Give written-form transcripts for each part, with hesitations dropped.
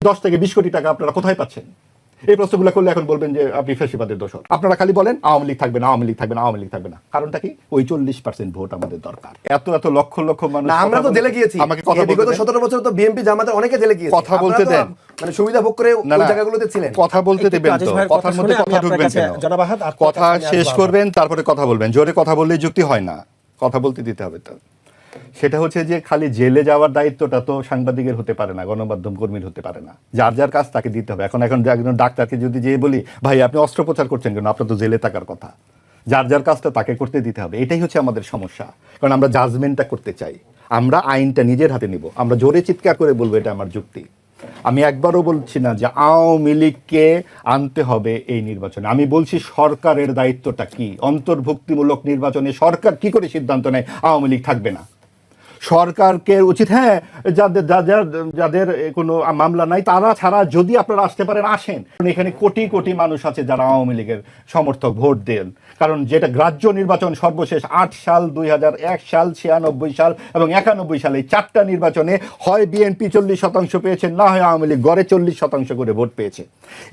10 থেকে 20 কোটি টাকা আপনারা কোথায় পাচ্ছেন? এই প্রশ্নগুলো করলে এখন বলবেন যে আপনি ফ্যাসিবাদের দোষর। আপনারা খালি বলেন আওয়ামী লীগ থাকবে না, আওয়ামী লীগ থাকবে না, আওয়ামী লীগ থাকবে না। কারণটা কি? ওই 40% ভোট আমাদের দরকার। এত এত লক্ষ লক্ষ মানুষ। না, আমরা তো জেলে গিয়েছি। আমাকে কথা বলতে বিগত 17 বছর তো বিএনপি জামাতের অনেকে জেলে গিয়েছে। কথা বলতে দেন, মানে সুবিধা ভোগ করে ওই জায়গাগুলোতে ছিলেন। কথা বলতে দেবেন তো, কথার মধ্যে কথা ঢুকবেন কেন? কথা শেষ করবেন তারপরে কথা বলবেন। জোরে কথা বললেই যুক্তি হয় না, কথা বলতে দিতে হবে। তো সেটা হচ্ছে যে খালি জেলে যাওয়ার দায়িত্বটা তো সাংবাদিকের হতে পারে না, গণমাধ্যম কর্মীর হতে পারে না। যার যার কাজ তাকে দিতে হবে। এখন একজন ডাক্তারকে যদি যেয়ে বলি ভাই আপনি অস্ত্রোপচার করছেন কেন, আপনার তো জেলে থাকার কথা। যার যার কাজটা তাকে করতে দিতে হবে। এটাই হচ্ছে আমাদের সমস্যা। কারণ আমরা জাজমেন্টটা করতে চাই, আমরা আইনটা নিজের হাতে নিব, আমরা জোরে চিৎকার করে বলবো এটা আমার যুক্তি। আমি একবারও বলছি না যে আওয়ামী লীগকে আনতে হবে এই নির্বাচনে। আমি বলছি সরকারের দায়িত্বটা কি। অন্তর্ভুক্তিমূলক নির্বাচনে সরকার কি করে সিদ্ধান্ত নেয় আওয়ামী লীগ থাকবে না? সরকারকে উচিত, হ্যাঁ, যাদের কোনো মামলা নাই তারা ছাড়া যদি আপনারা আসতে পারেন আসেন। এখানে কোটি কোটি মানুষ আছে যারা আওয়ামী লীগের সমর্থক, ভোট দেন। কারণ যেটা গ্রাহ্য নির্বাচন সর্বশেষ 8 সাল, 2001 সাল, 96 সাল এবং 91 সালে এই 4টা নির্বাচনে হয় বিএনপি 40% পেয়েছেন, না হয় আওয়ামী লীগ গড়ে 40% করে ভোট পেয়েছে।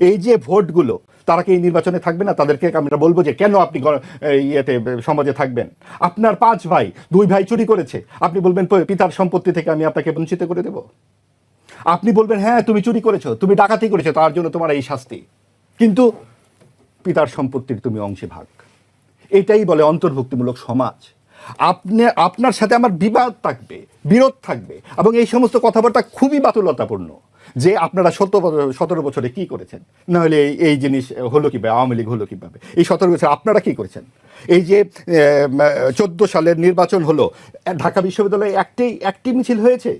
এই যে ভোটগুলো, তারা কি এই নির্বাচনে থাকবে না? তাদেরকে আমরা বলবো যে কেন আপনি সমাজে থাকবেন? আপনার 5 ভাই, 2 ভাই চুরি করেছে, আপনি বলবেন পিতার সম্পত্তি থেকে আমি আপনাকে বঞ্চিত করে দেব? আপনি বলবেন হ্যাঁ তুমি চুরি করেছো, তুমি ডাকাতি করেছো, তার জন্য তোমার এই শাস্তি, কিন্তু পিতার সম্পত্তির তুমি অংশে ভাগ। এটাই বলে অন্তর্ভুক্তিমূলক সমাজ। আপনার সাথে আমার বিবাদ থাকবে, বিরোধ থাকবে, এবং এই সমস্ত কথাবার্তা খুবই বাতুলতাপূর্ণ যে আপনারা 17 বছরে কি করেছেন, না হলে এই জিনিস হলো কিভাবে, আওয়ামী লীগ হলো কিভাবে, এই 17 বছর আপনারা কি করেছেন? এই যে 14 সালের নির্বাচন হলো, ঢাকা বিশ্ববিদ্যালয়ে একটি মিছিল হয়েছে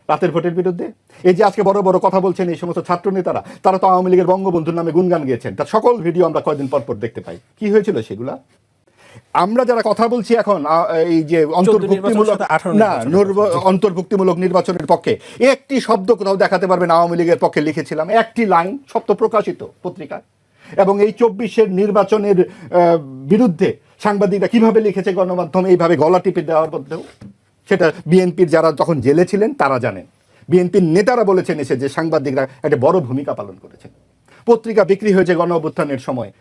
রাতের ভোটের বিরুদ্ধে। এই যে আজকে বড় বড় কথা বলছেন এই সমস্ত ছাত্র নেতারা, তারা তো আওয়ামী লীগের বঙ্গবন্ধুর নামে গুণগান গেয়েছেন। তার সকল ভিডিও আমরা কয়েকদিন পর পর দেখতে পাই। কি হয়েছিল সেগুলা? আমরা যারা কথা বলছি এখন এই যে অন্তর্ভুক্তিমূলক নির্বাচনের পক্ষে, একটি শব্দ কোথাও দেখাতে পারবেন আওয়ামী লীগের পক্ষে লিখেছিলাম? একটি লাইন, সত্য প্রকাশিত পত্রিকায়। এবং এই 24-এর নির্বাচনের বিরুদ্ধে সাংবাদিকরা কিভাবে লিখেছে গণমাধ্যমে, এইভাবে গলা টিপে দেওয়ার মধ্যেও, সেটা বিএনপির যারা তখন জেলে ছিলেন তারা জানেন। বিএনপির নেতারা বলেছেন এসে যে সাংবাদিকরা একটা বড় ভূমিকা পালন করেছেন। পত্রিকা বিক্রি হয়েছে গণ অভ্যুত্থানের সময়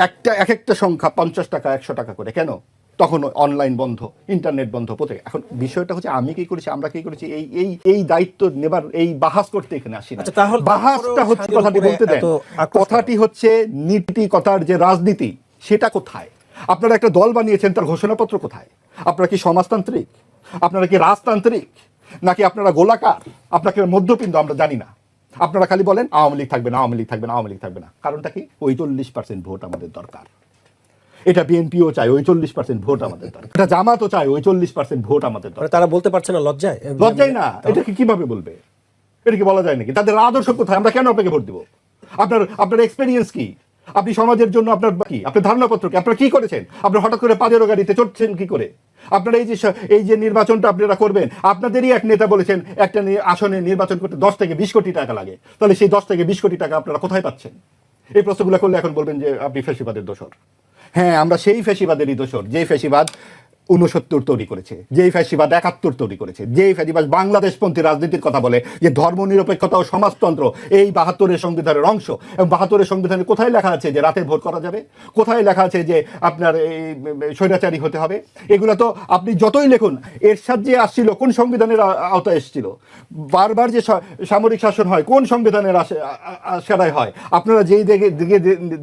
এক একটা সংখ্যা 50 টাকা, 100 টাকা করে। কেন? তখন অনলাইন বন্ধ, ইন্টারনেট বন্ধ, পত্রিকা। এখন বিষয়টা হচ্ছে আমি কি করেছি, আমরা কি করেছি, এই দায়িত্ব নেবার, এই বাহাস করতে এখানে আসি না। বাহাসটা হচ্ছে, কথাটি বলতে দেন, কথাটি হচ্ছে নীতি কথার যে রাজনীতি, সেটা কোথায়? আপনারা একটা দল বানিয়েছেন, তার ঘোষণাপত্র কোথায়? আপনারা কি সমাজতান্ত্রিক, আপনারা কি রাজতান্ত্রিক, নাকি আপনারা গোলাকার, আপনাকে মধ্যপিণ্ড, আমরা জানি না। আপনারা খালি বলেন আওয়ামী লীগ থাকবে না, আওয়ামী লীগ থাকবে না, আওয়ামী লীগ থাকবে না। কারণটা কি? ওই 40% ভোট আমাদের দরকার। এটা বিএনপিও চায়, ওই 40% ভোট আমাদের দরকার। এটা জামাতও চায়, ওই 40% ভোট আমাদের দরকার। তারা বলতে পারছে না, লজ্জায় না। এটাকে কিভাবে বলবে? এটা কি বলা যায় নাকি? তাদের আদর্শ কোথায়? আমরা কেন আপনাকে ভোট দিব? আপনার এক্সপেরিয়েন্স কি? আপনি সমাজের জন্য আপনার কি, আপনার ধারণাপত্র কি, আপনারা কি করেছেন? আপনারা হঠাৎ করে পাজেরো গাড়িতে চড়ছেন কি করে? আপনারা এই যে নির্বাচনটা আপনারা করবেন, আপনাদেরই এক নেতা বলেছেন একটা আসনে নির্বাচন করতে 10 থেকে 20 কোটি টাকা লাগে। তাহলে সেই 10 থেকে 20 কোটি টাকা আপনারা কোথায় পাচ্ছেন? এই প্রশ্নগুলো করলে এখন বলবেন যে আপনি ফ্যাসিবাদের দোষর। হ্যাঁ, আমরা সেই ফ্যাসিবাদেরই দোষর, যে ফ্যাসিবাদ 69 তৈরি করেছে, যেই ফ্যাসিবাদ 71 তৈরি করেছে, যেই ফ্যাসিবাদ বাংলাদেশপন্থী রাজনীতির কথা বলে, যে ধর্মনিরপেক্ষতা ও সমাজতন্ত্র এই 72-এর সংবিধানের অংশ। এবং 72-এর সংবিধানে কোথায় লেখা আছে যে রাতে ভোট করা যাবে? কোথায় লেখা আছে যে আপনার এই স্বৈরাচারী হতে হবে? এগুলো তো আপনি যতই লিখুন, এরশাদ যে আসছিল কোন সংবিধানের আওতায় এসেছিল? বারবার যে সামরিক শাসন হয় কোন সংবিধানের আশকারায় হয়? আপনারা যেই দিকে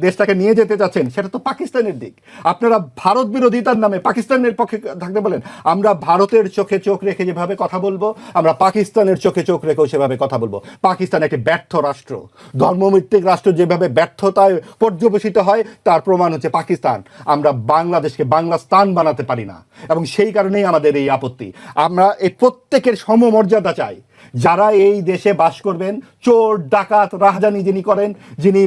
দেশটাকে নিয়ে যেতে চাচ্ছেন সেটা তো পাকিস্তানের দিক। আপনারা ভারত বিরোধিতার নামে পাকিস্তানের পক্ষে থাকতে বলেন। আমরা ভারতের চোখে চোখ রেখে যেভাবে কথা বলবো, আমরা পাকিস্তানের চোখে চোখ রেখেও সেভাবে কথা বলবো। পাকিস্তান একটি ব্যর্থ রাষ্ট্র, ধর্মভিত্তিক রাষ্ট্র যেভাবে ব্যর্থতায় পর্যবসিত হয় তার প্রমাণ হচ্ছে পাকিস্তান। আমরা বাংলাদেশকে বাংলাস্তান বানাতে পারি না, এবং সেই কারণেই আমাদের এই আপত্তি। আমরা এই প্রত্যেকের সমমর্যাদা চাই। যারা এই দেশে বাস করবেন, চোর ডাকাত রাহাজানি যিনি করেন, যিনি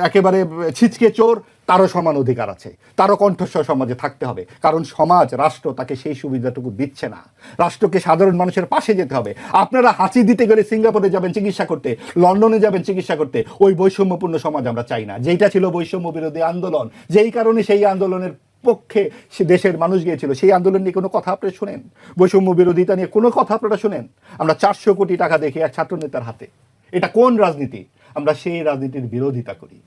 একেবারে ছিচকে চোর, তারও সমান অধিকার আছে, তারও কণ্ঠস্বর সমাজে থাকতে হবে। কারণ সমাজ, রাষ্ট্র তাকে সেই সুবিধাটুকু দিচ্ছে না। রাষ্ট্রকে সাধারণ মানুষের পাশে যেতে হবে। আপনারা হাঁচি দিতে গেলে সিঙ্গাপুরে যাবেন চিকিৎসা করতে, লন্ডনে যাবেন চিকিৎসা করতে। ওই বৈষম্যপূর্ণ সমাজ আমরা চাই না, যেইটা ছিল বৈষম্য বিরোধী আন্দোলন। যেই কারণে সেই আন্দোলনের পক্ষে সে দেশের মানুষ গিয়েছিল, সেই আন্দোলন নিয়ে কোনো কথা আপনারা শুনেন? বৈষম্য বিরোধিতা নিয়ে কোনো কথা আপনারা শুনেন? আমরা 400 কোটি টাকা দেখি এক ছাত্র নেতার হাতে। এটা কোন রাজনীতি? আমরা সেই রাজনীতির বিরোধিতা করি।